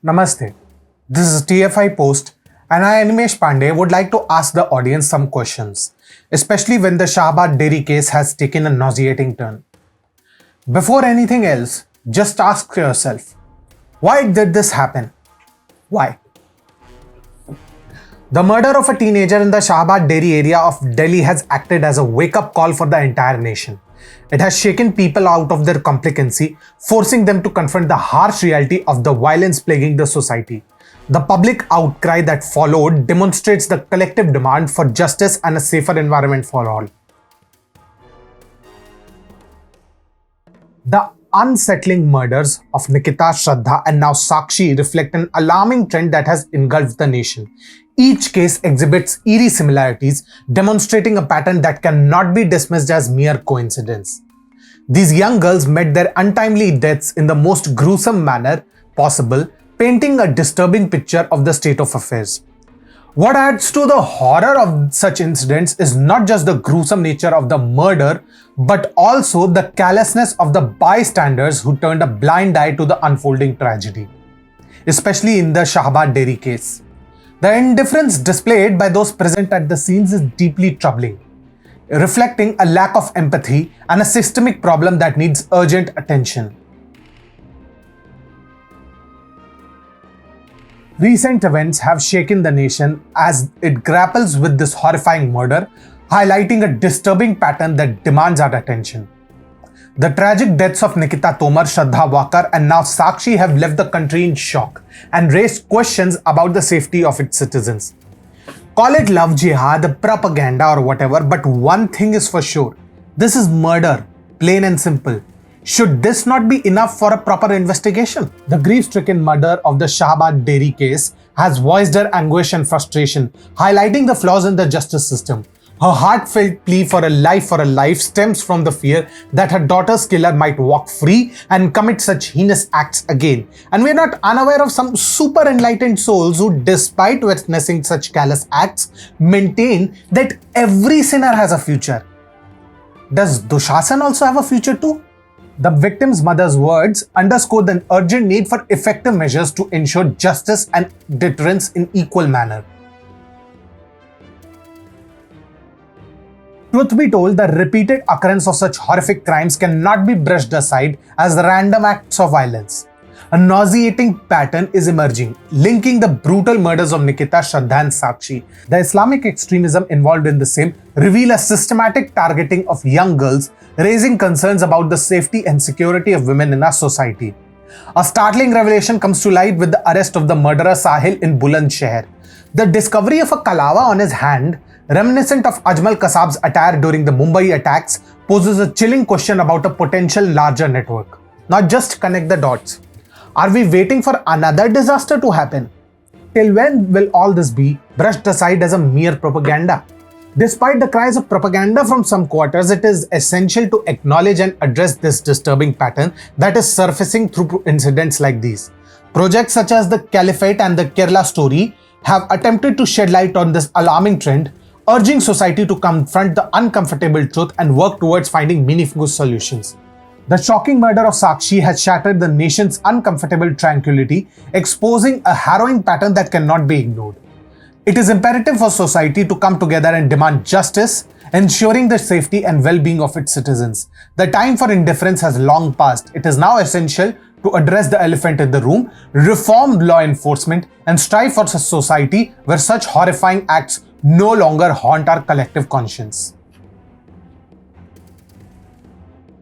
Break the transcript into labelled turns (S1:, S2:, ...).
S1: Namaste. This is TFIPost, and I, Animesh Pandey, would like to ask the audience some questions, especially when the Shahabad Dairy case has taken a nauseating turn. Before anything else, just ask yourself, why did this happen? Why? The murder of a teenager in the Shahabad Dairy area of Delhi has acted as a wake-up call for the entire nation. It has shaken people out of their complacency, forcing them to confront the harsh reality of the violence plaguing the society. The public outcry that followed demonstrates the collective demand for justice and a safer environment for all. The unsettling murders of Nikita, Shraddha, and now Sakshi reflect an alarming trend that has engulfed the nation. Each case exhibits eerie similarities, demonstrating a pattern that cannot be dismissed as mere coincidence. These young girls met their untimely deaths in the most gruesome manner possible, painting a disturbing picture of the state of affairs. What adds to the horror of such incidents is not just the gruesome nature of the murder, but also the callousness of the bystanders who turned a blind eye to the unfolding tragedy, especially in the Shahabad Dairy case. The indifference displayed by those present at the scenes is deeply troubling, reflecting a lack of empathy and a systemic problem that needs urgent attention. Recent events have shaken the nation as it grapples with this horrifying murder, highlighting a disturbing pattern that demands our attention. The tragic deaths of Nikita Tomar, Shraddha Wakar, and now Sakshi have left the country in shock and raised questions about the safety of its citizens. Call it love jihad, propaganda, or whatever, but one thing is for sure: this is murder, plain and simple. Should this not be enough for a proper investigation? The grief-stricken murder of the Shahabad Dairy case has voiced her anguish and frustration, highlighting the flaws in the justice system. Her heartfelt plea for a life stems from the fear that her daughter's killer might walk free and commit such heinous acts again. And we're not unaware of some super enlightened souls who, despite witnessing such callous acts, maintain that every sinner has a future. Does Dushasan also have a future too? The victim's mother's words underscore the urgent need for effective measures to ensure justice and deterrence in equal manner. Truth be told, the repeated occurrence of such horrific crimes cannot be brushed aside as random acts of violence. A nauseating pattern is emerging, linking the brutal murders of Nikita, Shraddha, and Sakshi. The Islamic extremism involved in the same reveal a systematic targeting of young girls, raising concerns about the safety and security of women in our society. A startling revelation comes to light with the arrest of the murderer Sahil in Bulandshahr. The discovery of a kalawa on his hand, reminiscent of Ajmal Kasab's attire during the Mumbai attacks, poses a chilling question about a potential larger network. Now just connect the dots. Are we waiting for another disaster to happen? Till when will all this be brushed aside as a mere propaganda? Despite the cries of propaganda from some quarters, it is essential to acknowledge and address this disturbing pattern that is surfacing through incidents like these. Projects such as the Caliphate and the Kerala story have attempted to shed light on this alarming trend, urging society to confront the uncomfortable truth and work towards finding meaningful solutions. The shocking murder of Sakshi has shattered the nation's uncomfortable tranquility, exposing a harrowing pattern that cannot be ignored. It is imperative for society to come together and demand justice, ensuring the safety and well-being of its citizens. The time for indifference has long passed. It is now essential to address the elephant in the room, reform law enforcement, and strive for a society where such horrifying acts no longer haunt our collective conscience.